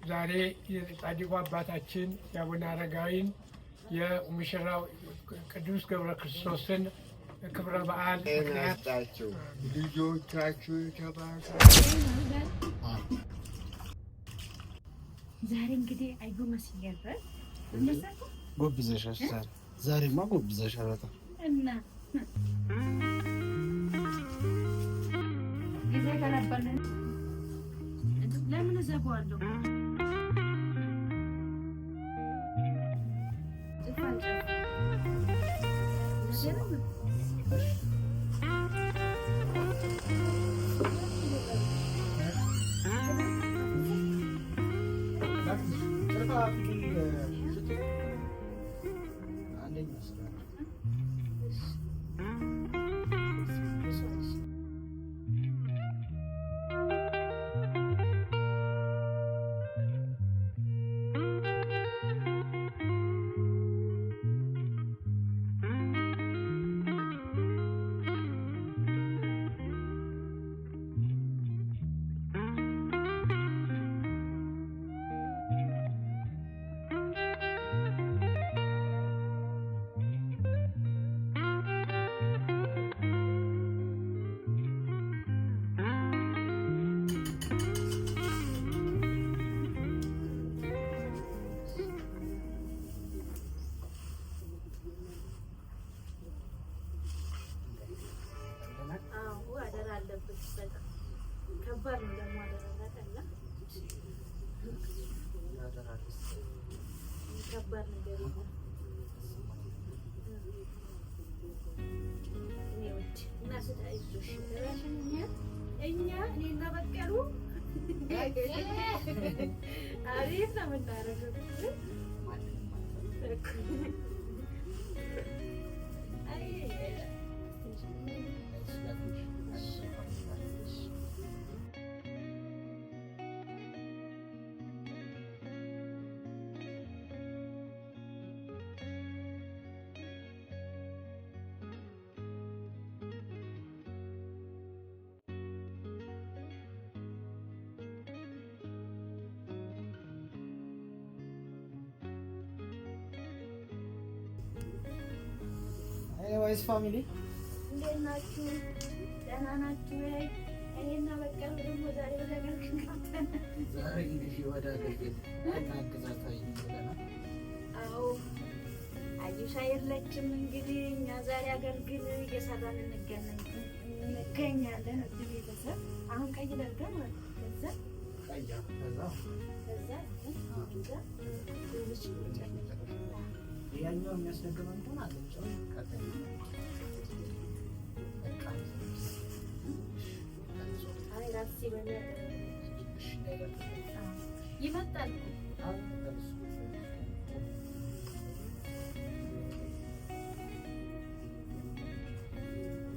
ዛሬ የጻድቁ አባታችን የአቡነ አረጋዊን የሙሽራው ቅዱስ ገብረ ክርስቶስን ክብረ በዓል ናቸው። ልጆቻችሁ ተባረኩ። ዛሬ እንግዲህ አዩ መስያለበት ጎብዘሻል። ዛሬማ ጎብዘሻል በጣም እና ይዘጋራባለን። ለምን ዘጋዋለሁ? ከባድ ነው ደግሞ አደረጋታላ ከባድ ነገር ነው። እና ስታይዙሽ እኛ እኔና በቀሉ አሪፍ ነው የምናደርገው። ወይስ ፋሚሊ እንዴት ናችሁ? ደህና ናችሁ ወይ? እኔና በቀሉ ደግሞ ዛሬ ወደ አገልግል ገብተን ዛሬ እንግዲህ ወደ አገልግል እናግዛታለን ብለናል። አዎ አዩሻ የለችም። እንግዲህ እኛ ዛሬ አገልግል እየሰራን እንገኛለን። እዚህ ቤተሰብ አሁን ቀይ ደርጋ ማለት ከዛ ያኛው የሚያስነግረው እንትን አለችው ከተማ አይ ራሴ ይመጣል።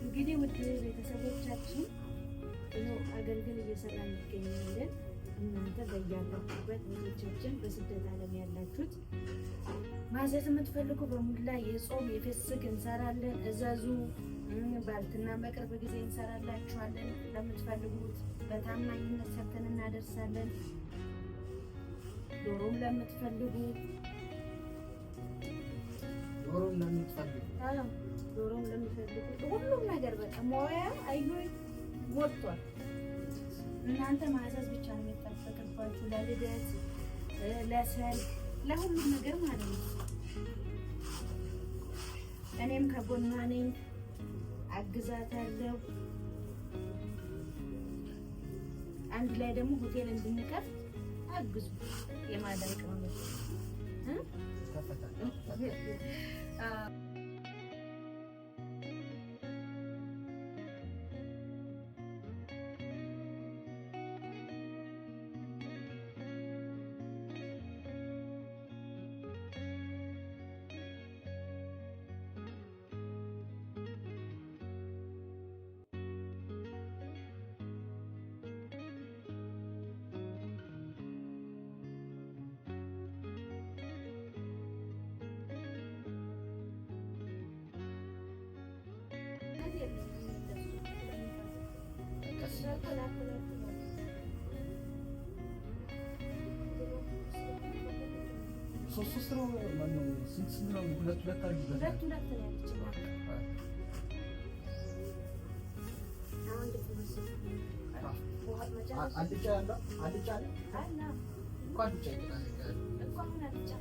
እንግዲህ ውድ ቤተሰቦቻችን አገልግል እየሰራን እንገኛለን። እናንተ በያላችሁበት ልጆቻችን በስደት ዓለም ያላችሁት ማዘዝ የምትፈልጉ በሙላ የጾም የፍስክ እንሰራለን። እዘዙ። ባልትና በቅርብ ጊዜ እንሰራላችኋለን። ለምትፈልጉት በታማኝነት ሰርተን እናደርሳለን። ዶሮም ለምትፈልጉ ሁሉም ነገር በቃ ሞያ አዩ ሞልቷል። እናንተ ማዘዝ ብቻ ነው የሚጠበቅባችሁ። ለልደት፣ ለሰርግ፣ ለሁሉም ነገር ማለት ነው። እኔም ከጎኗ ነኝ፣ አግዛታለሁ። አንድ ላይ ደግሞ ሆቴል እንድንከፍት አግዙ። የማዳም ቅመሞች ሶስት ነው ማነው? ስንት ነው? ሁለት አድርጊ። ሁለት ነው ያለችው። አሁን ልትመስል አልጫ ያለ አልጫ አለ አላ እኮ አልጫ ይላል እኮ አሁን አልጫ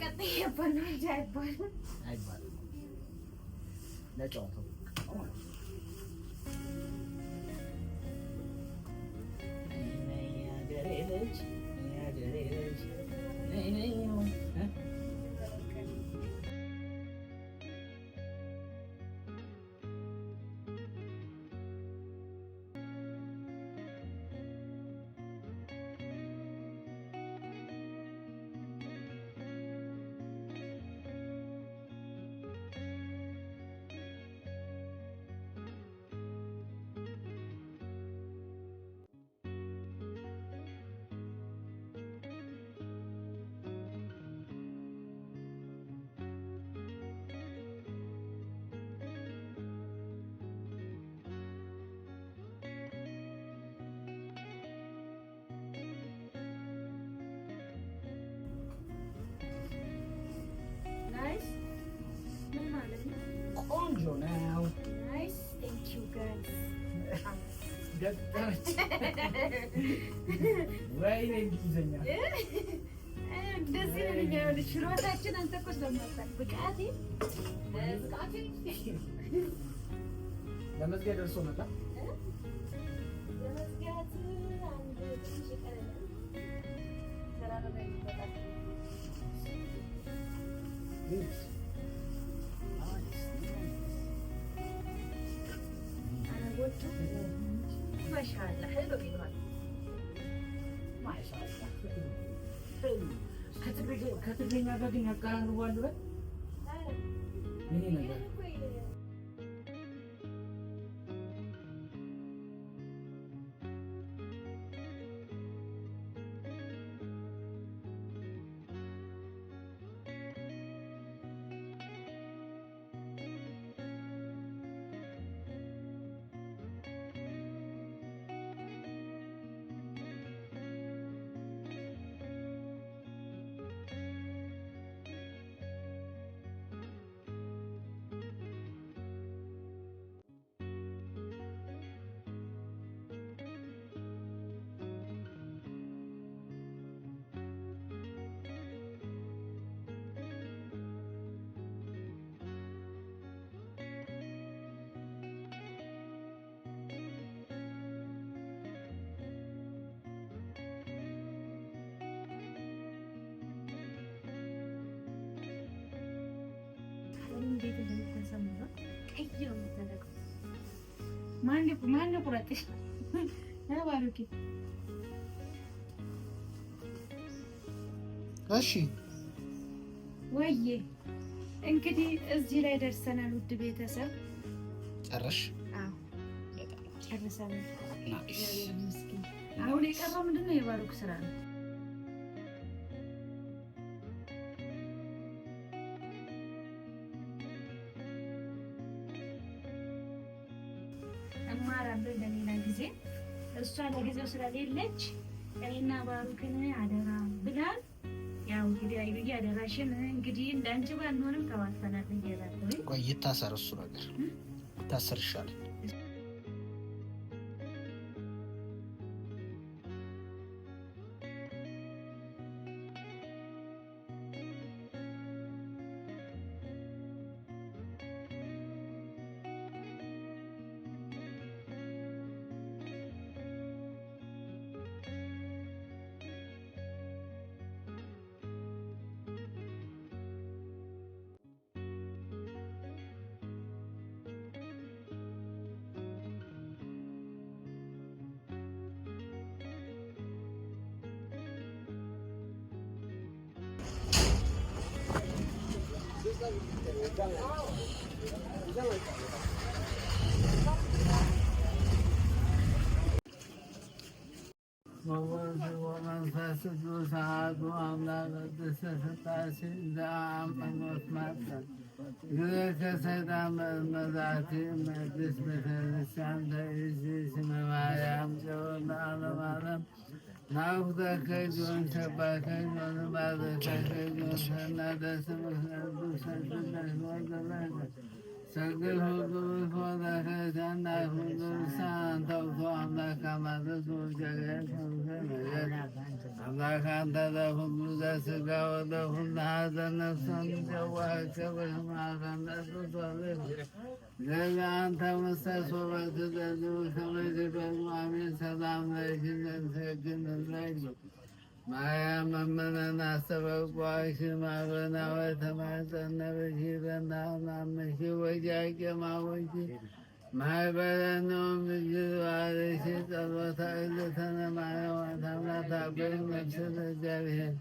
ቀጥይ ያባለው አይባልም አይባልም ለጨዋታው ቆንጆ ነው። ናይስ ቴንክ ዩ ጋይስ። ገጠረች ወይ እንግሊዘኛ እንደዚህ ነው የሚሆነው። ችሎታችን አንተ እኮ ስለማታውቅ ብቃቴ ለመዝጊያ ደርሶ መጣ። ለመዝጋት አንድ ትንሽ ይቀረናል። ተራራ ላይ ይወጣል። ማሻአላህ ሄሎ ይሏል። ማሻአላህ ከትግርኛ ጋር ግን ያቀራርባሉ። ይሄ ነገር እንዴት እንደምታሰምረው ቀይ ነው የምታደርገው። ማን ቁረጥሽ? ባሩኪ እሺ ወይዬ እንግዲህ እዚህ ላይ ደርሰናል። ውድ ቤተሰብ ጨረሽ? አዎ ጨርሰናል። አሁን የቀረው ምንድን ነው? የባሩክ ስራ ነው። እማራለሁ ለሌላ ጊዜ። እሷ ለጊዜው ስለሌለች እኔና ባሩክን አደራ ብላል። ያው እንግዲህ አዩዬ አደራሽን እንግዲህ እንዳንቺ ባንሆንም ተዋጥተናል እያላለሁ። ቆይ ይታሰር፣ እሱ ነገር ይታሰር ይሻላል። ወመንፈስ ቅዱስ አሐዱ አምላክ ቅድስት ሥላሴ ዘአምኖት ማጠን ግዘ ከሰይጣን መዛቲ ቅድስት ቤተክርስቲያን ተይዚ ስመ ማርያም ጽዮን ለዓለመ ዓለም ናኩተከ ጆን ሰባከ ጆን ባረከከ ጆን ሰናደ ስምከ ቅዱስ ስላሴ ወዘበከ ሰግድ ሁሉ ወለከ ጀናት ሁሉ ሳን ተውቶ አምላክ ማለት ወጀገት አምላክ አንተ ለሁሉ ዘሥጋ ወለሁሉ ሀዘን ነፍሰን ጀዋከ በህማከነት ቶልክ ለዛ አንተ መስተስ ወበት ዘዝው ከመጅበሉ አሜን ሰላም ለኪ ዘንሰግን ለኪ ማርያም መመነን አስተበቋሽ ማበናወ ተማጸነበሺ በናናመሺ ወጃቄ ማወጂ ማይበረነውም ልጅ ባለሺ ጸሎታ እልተነ ማርያም ታምናት አበይ ነፍስ እግዚአብሔር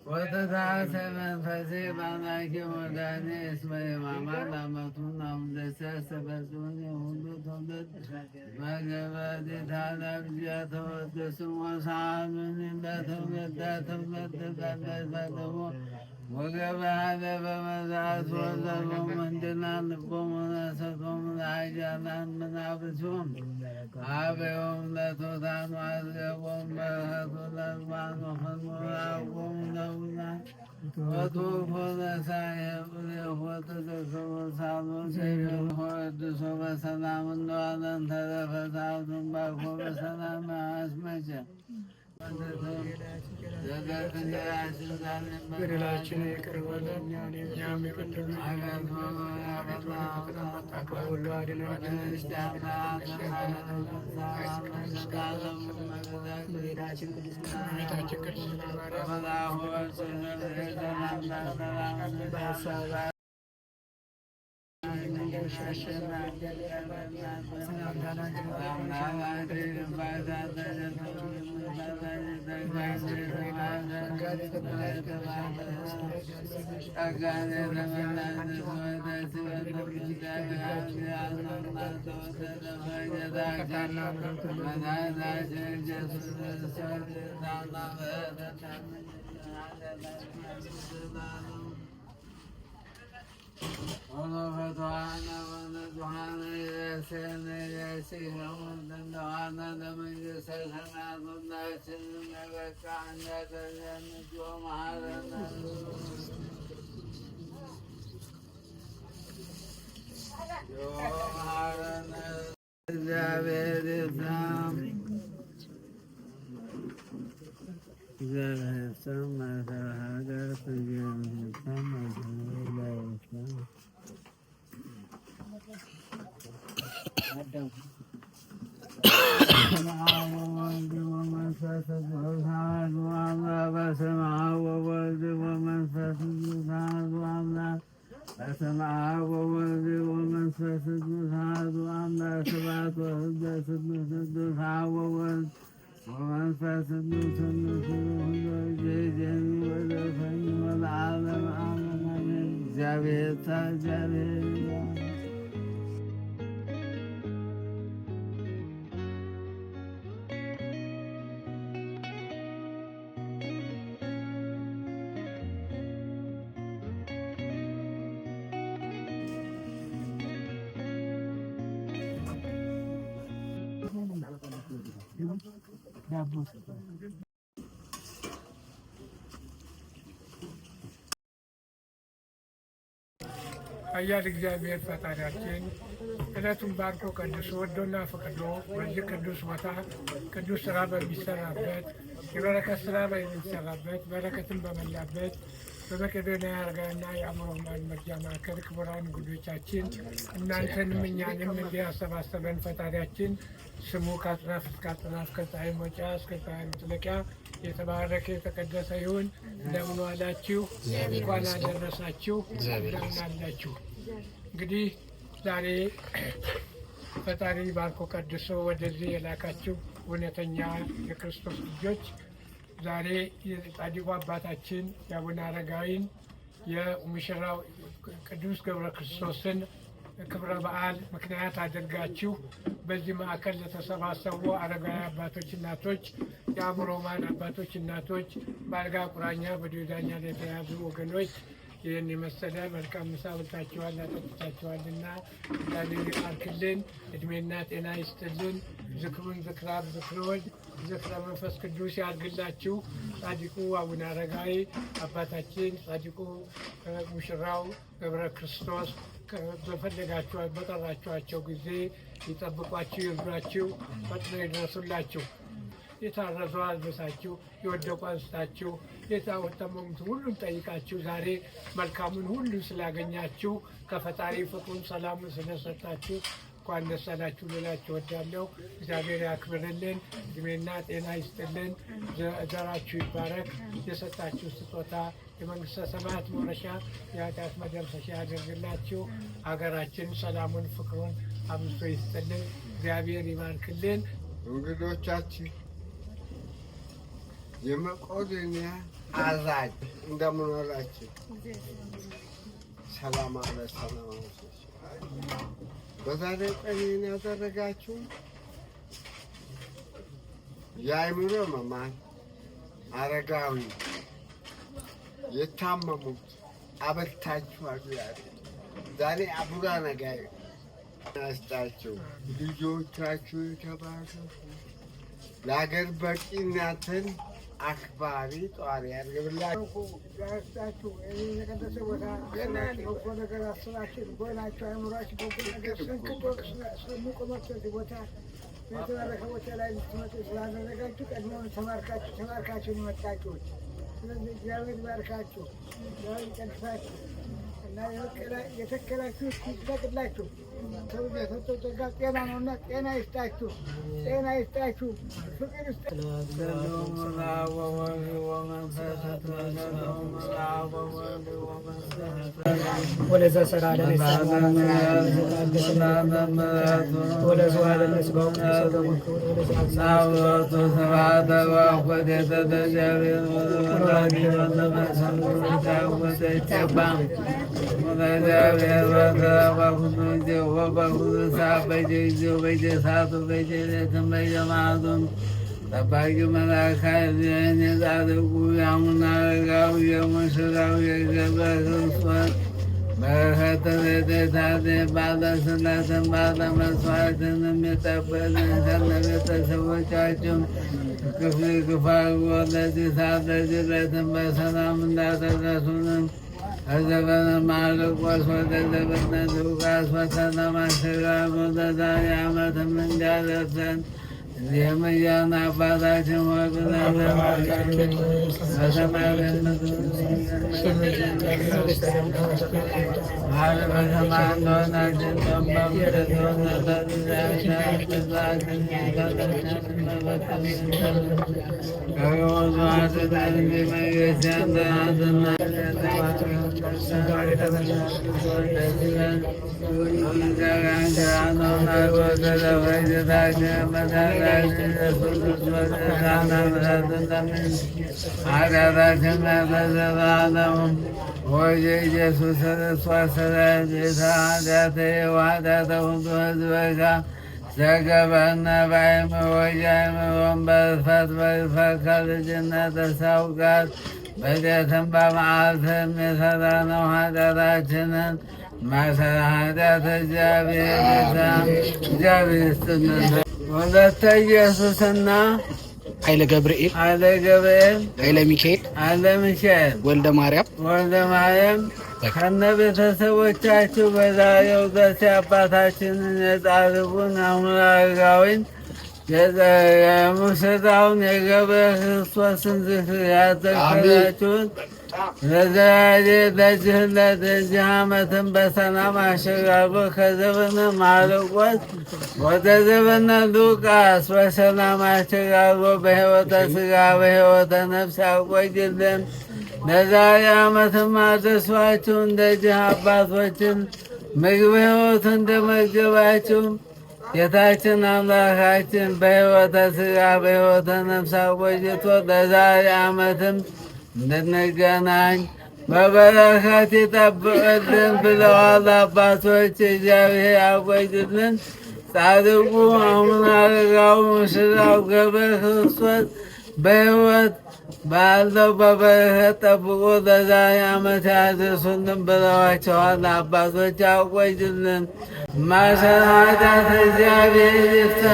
ወተታሰ መንፈሴ ባናኪ ወዳኔ እስመ የማማ ላመቱን አምደሰ ሰበሱን የሁሉ ተውለት መገበድ ታላብያ ተወደሱ ወሳኑን እንደተውለዳ ተውለት ቃለፈለሞ ወገባሃለ በመዛት ወዘቦም እንድና ልቦም ነሰቶም ለአጃላን ምናብሶም አበዮም ለቶታኑ አዝገቦም በረከቱ ለዝባን ወፈኖራቦም ለውና ወቶፎ ለሳየብ የፎት ዘክቦ ሳሎ ወድሶ በሰላም እንደዋለን ተረፈሳቱን ባኮ በሰላም አስመቸ በደላችን ይቅር በለን እኛም የበደሉንን ሁሉ አድነን። እመቤታችን ቅድስት ማርያም በስመ አብ ወወልድ ወመንፈስ ቅዱስ አሐዱ አምላክ ስብሐት ወወልድ ቅዱስ አብ ወወልድ ወመንፈስ ቅዱስ ወዘፈኝ ወለዓለመ አሜን። እግዚአብሔር ኃያል እግዚአብሔር ፈጣሪያችን ዕለቱን ባርኮ ቀድሶ ወዶና ፈቅዶ በዚህ ቅዱስ ቦታ ቅዱስ ስራ በሚሰራበት የበረከት ስራ በሚሰራበት በረከትን በመላበት በመቄዶንያ አረጋውያንና የአእምሮ ሕሙማን መርጃ ማዕከል ክቡራን እንግዶቻችን እናንተንም እኛንም እንዲያሰባሰበን ፈጣሪያችን ስሙ ከአጽናፍ እስከ አጽናፍ ከፀሐይ መውጫ እስከ ፀሐይ መጥለቂያ የተባረከ የተቀደሰ ይሁን። እንደምን ዋላችሁ? እንኳን አደረሳችሁ። እንደምን አላችሁ? እንግዲህ ዛሬ ፈጣሪ ባርኮ ቀድሶ ወደዚህ የላካችሁ እውነተኛ የክርስቶስ ልጆች ዛሬ የጻድቁ አባታችን የአቡነ አረጋዊን የሙሽራው ቅዱስ ገብረ ክርስቶስን ክብረ በዓል ምክንያት አድርጋችሁ በዚህ ማዕከል ለተሰባሰቡ አረጋዊ አባቶች፣ እናቶች፣ የአእምሮ ሕሙማን አባቶች፣ እናቶች፣ በአልጋ ቁራኛ በዲዳኛ ለተያዙ ወገኖች ይህን የመሰለ መልካም ምሳ በልታችኋል፣ አጠጥታችኋልና እግዚአብሔር ይባርክልን፣ እድሜና ጤና ይስጥልን። ዝክሩን ዝክራብ ዝክረ ወልድ ዝክረ መንፈስ ቅዱስ ያድርግላችሁ። ጻድቁ አቡነ አረጋዊ አባታችን ጻድቁ ሙሽራው ገብረ ክርስቶስ በፈለጋችሁ በጠራችኋቸው ጊዜ ይጠብቋችሁ፣ ይርዷችሁ፣ ፈጥነው ይድረሱላችሁ። የታረዙ አልብሳችሁ፣ የወደቁ አንስታችሁ፣ የታወተሙት ሁሉን ጠይቃችሁ ዛሬ መልካሙን ሁሉ ስላገኛችሁ ከፈጣሪ ፍቅሩን ሰላሙን ስለሰጣችሁ እንኳን ደስ አላችሁ ልላችሁ እወዳለሁ። እግዚአብሔር ያክብርልን፣ እድሜና ጤና ይስጥልን፣ ዘራችሁ ይባረክ። የሰጣችሁ ስጦታ የመንግስተ ሰማያት መውረሻ የኃጢአት መደምሰሻ ያደርግላችሁ። ሀገራችን ሰላሙን ፍቅሩን አብዝቶ ይስጥልን። እግዚአብሔር ይባርክልን። እንግዶቻችን የመቄዶንያ አዛዥ እንደምን ዋላችሁ? ሰላም አለ ሰላም አለ። በዛሬው ቀን ይህን ያደረጋችሁ የአእምሮ ሕሙማን አረጋዊ የታመሙት አበርታችኋል። ዛሬ አቡነ አረጋዊ ያስጣችሁ ልጆቻችሁ የተባረኩ ለሀገር በቂ እናትን አክባሪ ጧሪ ያድርግላችሁ። ያስጣችሁ የቀደሰ ቦታ በጎ ነገር አስባችሁ ጎናችሁ አእምሯችሁ በጎ ነገር ሰንክቶ ስለሚቆማችሁ እዚህ ቦታ የተባረከ ቦታ ላይ ልትመጡ ስላደረጋችሁ ቀድሞውን ተባርካችሁ የመጣችሁት። ስለዚህ እግዚአብሔር ይባርካችሁ፣ እግዚአብሔር ይቀድሳችሁ እና የተከላችሁ ይፈቅድላችሁ። ሰው የሰጠው ጸጋ ጤና ነውና ጤና ይስጣችሁ፣ ጤና ይስጣችሁ፣ ፍቅር ይስጣችሁ። ወለዘ ሰራ ጠባቂ መልአክ ኃይልን የጻድቁ የአቡነ አረጋዊ የሙሽራው የገብረ ክርስቶስ በረከተ ረድኤታት ባለስልጣን ባለመስዋዕትንም የጠበቅን ከነ ቤተሰቦቻችን ክፍል ክፋል ወለዚህ ሳለዚህ ዕለትን በሰላም እንዳደረሱንም ከዘመነ ማርቆስ ወደ ዘመነ ሉቃስ ፈተና ማሸጋገር ወደ ዛሬ ዓመትም እንዲያደርሰን እዚህም እያልን አባታችን ሆይ ብለን ለማለት በሰማያት የምትኖር አለ በሰማይ እንደሆናችን ጠበብ ወደ ኢየሱስ ክርስቶስ ስለጌታ ኃጢአተ ኃጢአተ ሁሉ ሕዝበካ ዘገበነ በአይምሮ ወያይምሮን በእልፈት በእልፈት ከልጅነት ሳውቃት በሌትም በመዓልትም የሠራነው ኃጢአታችንን ማሰረ ኃጢአት እግዚአብሔር ጌታ እግዚአብሔር ይስጥልን። ወለተ ኢየሱስና ኃይለ ገብርኤል ኃይለ ሚካኤል ወልደ ማርያም ከነ ቤተሰቦቻችሁ በዛሬው ዕለት የአባታችንን የጻድቁን አቡነ አረጋዊን የሙሽራውን የገብረ ክርስቶስን ዝክር ያዘከራችሁን ለዚህን ለዚህ ዓመትን በሰላም አሸጋግሮ ከዘመነ ማርቆስ ወደ ዘመነ ሉቃስ በሰላም አሸጋግሮ በሕይወተ ሥጋ በሕይወተ ነፍስ ያቆይልን። ለዛሬ ዓመትም አድርሷችሁ እንደዚህ አባቶችን ምግብ ሕይወት እንደመገባችሁ ጌታችን አምላካችን በሕይወተ ሥጋ በሕይወተ ነፍስ አቆይቶ ለዛሬ ዓመትም እንድንገናኝ በበረከት ይጠብቅልን ብለዋል አባቶች። እግዚአብሔር ያቆይልን። ጻድቁ አቡነ አረጋዊ ሙሽራው ገብረ ክርስቶስ በሕይወት ባለው በበረከት ጠብቆ ለዛሬ ዓመት ያድርሱልን ብለዋቸዋል አባቶች። ያቆይልን። ማሰረ ኃጢአት እግዚአብሔር ይፍታ።